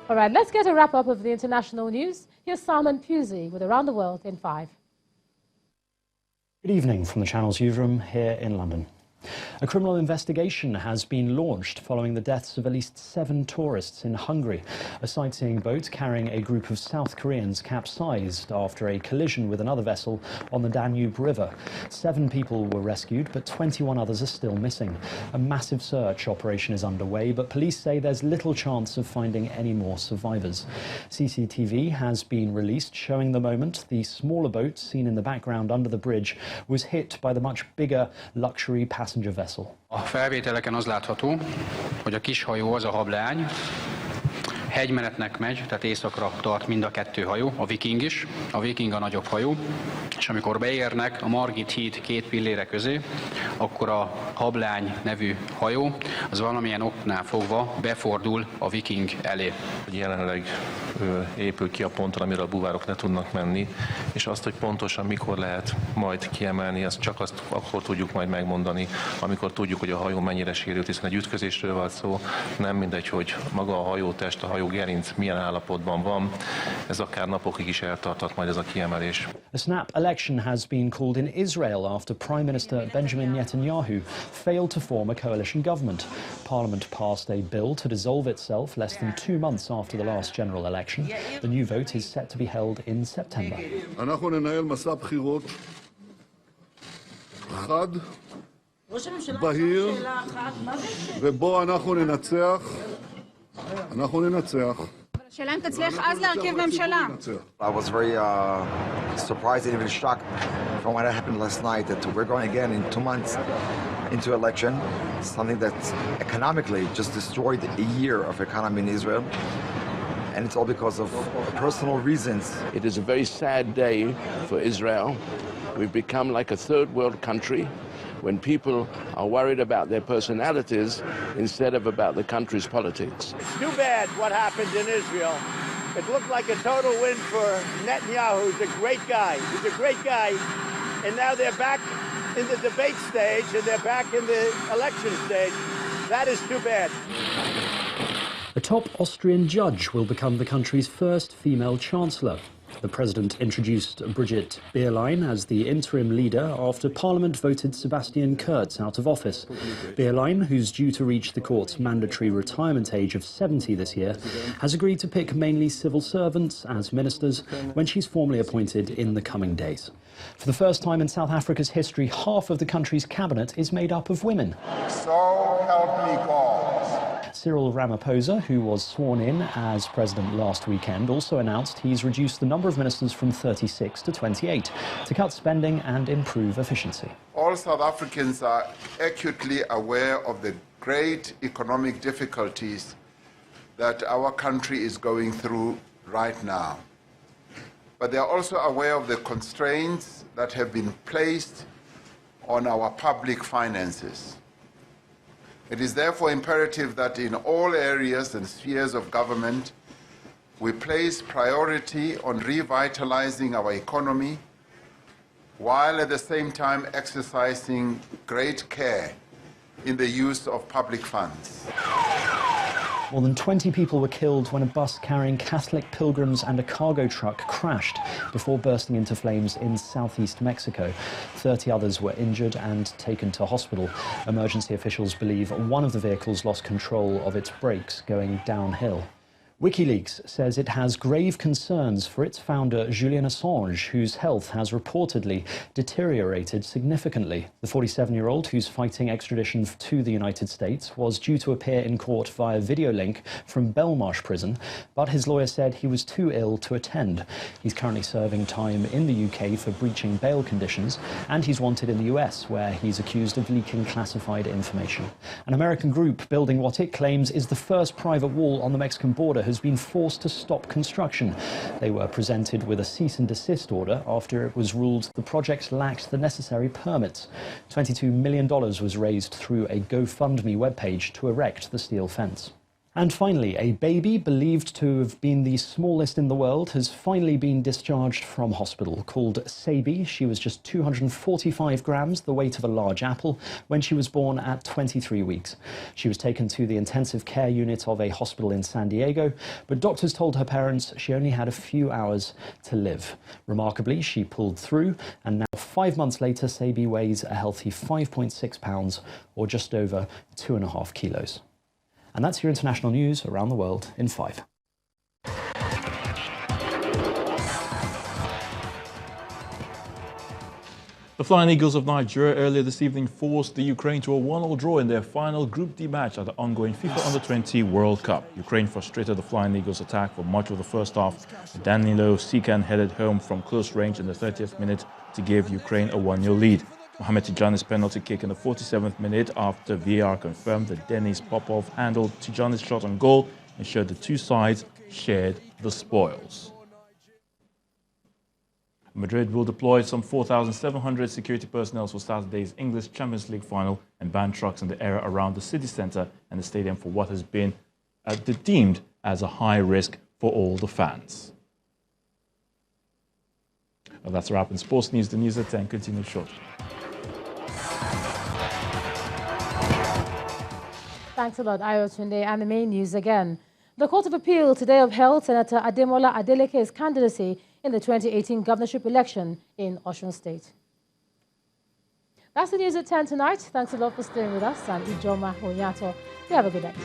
All right, let's get a wrap-up of the international news. Here's Salman Pusey with Around the World in 5. Good evening from the Channel's newsroom here in London. A criminal investigation has been launched following the deaths of at least 7 tourists in Hungary. A sightseeing boat carrying a group of South Koreans capsized after a collision with another vessel on the Danube River. 7 people were rescued, but 21 others are still missing. A massive search operation is underway, but police say there's little chance of finding any more survivors. CCTV has been released showing the moment the smaller boat seen in the background under the bridge was hit by the much bigger luxury passenger vessel. A felvételeken az látható, hogy a kis hajó az a hableány, hegymenetnek megy, tehát északra tart mind a 2 hajó, a Viking is, a Viking a nagyobb hajó, és amikor beérnek a Margit híd 2 pillére közé, akkor a hableány nevű hajó az valamilyen oknál fogva befordul a Viking elé. Jelenleg épül ki a ponton, amire a buvárok ne tudnak menni, és azt, hogy pontosan mikor lehet majd kiemelni, azt csak azt akkor tudjuk majd megmondani, amikor tudjuk, hogy a hajó mennyire sérült, hiszen egy ütközésről van szó, nem mindegy, hogy maga a hajótest, a hajógerinc milyen állapotban van, ez akár napokig is eltarthat majd ez a kiemelés. A snap election has been called in Israel after Prime Minister Benjamin Netanyahu failed to form a coalition government. Parliament passed a bill to dissolve itself less than 2 months after the last general election. The new vote is set to be held in September. אנחנו ננהל מסע בחירות חד, בהיר, ובו אנחנו ננצח. I was very surprised and even shocked from what happened last night that we're going again in 2 months into election, something that economically just destroyed a year of economy in Israel. And it's all because of personal reasons. It is a very sad day for Israel. We've become like a third world country when people are worried about their personalities instead of about the country's politics. It's too bad what happened in Israel. It looked like a total win for Netanyahu. He's a great guy. He's a great guy. And now they're back in the debate stage and they're back in the election stage. That is too bad. A top Austrian judge will become the country's first female chancellor. The president introduced Brigitte Bierlein as the interim leader after Parliament voted Sebastian Kurz out of office. Bierlein, who's due to reach the court's mandatory retirement age of 70 this year, has agreed to pick mainly civil servants as ministers when she's formally appointed in the coming days. For the first time in South Africa's history, half of the country's cabinet is made up of women. So help me God. Cyril Ramaphosa, who was sworn in as president last weekend, also announced he's reduced the number of ministers from 36 to 28 to cut spending and improve efficiency. All South Africans are acutely aware of the great economic difficulties that our country is going through right now. But they are also aware of the constraints that have been placed on our public finances. It is therefore imperative that in all areas and spheres of government, we place priority on revitalizing our economy, while at the same time exercising great care in the use of public funds. More than 20 people were killed when a bus carrying Catholic pilgrims and a cargo truck crashed before bursting into flames in southeast Mexico. 30 others were injured and taken to hospital. Emergency officials believe one of the vehicles lost control of its brakes going downhill. WikiLeaks says it has grave concerns for its founder, Julian Assange, whose health has reportedly deteriorated significantly. The 47-year-old, who's fighting extradition to the United States, was due to appear in court via video link from Belmarsh prison, but his lawyer said he was too ill to attend. He's currently serving time in the UK for breaching bail conditions, and he's wanted in the US, where he's accused of leaking classified information. An American group building what it claims is the first private wall on the Mexican border has been forced to stop construction. They were presented with a cease and desist order after it was ruled the project lacked the necessary permits. $22 million was raised through a GoFundMe webpage to erect the steel fence. And finally, a baby believed to have been the smallest in the world has finally been discharged from hospital. Called Sabi, she was just 245 grams, the weight of a large apple, when she was born at 23 weeks. She was taken to the intensive care unit of a hospital in San Diego, but doctors told her parents she only had a few hours to live. Remarkably, she pulled through, and now 5 months later, Sabi weighs a healthy 5.6 pounds, or just over 2.5 kilos. And that's your international news around the world in 5. The Flying Eagles of Nigeria earlier this evening forced the Ukraine to a 1-1 draw in their final Group D match at the ongoing FIFA Under-20 World Cup. Ukraine frustrated the Flying Eagles' attack for much of the first half. Danilo Sikan headed home from close range in the 30th minute to give Ukraine a 1-0 lead. Mohamed Tijani's penalty kick in the 47th minute after VAR confirmed that Denis Popov handled Tijani's shot on goal and showed the two sides shared the spoils. Madrid will deploy some 4,700 security personnel for Saturday's English Champions League final and ban trucks in the area around the city centre and the stadium for what has been deemed as a high risk for all the fans. Well, that's a wrap in sports news. The news at 10 continues shortly. Thanks a lot, Ayotunde. And the main news again. The Court of Appeal today upheld Senator Ademola Adeleke's candidacy in the 2018 governorship election in Osun State. That's the news at 10 tonight. Thanks a lot for staying with us. I'm Ijoma Onyato. You have a good night.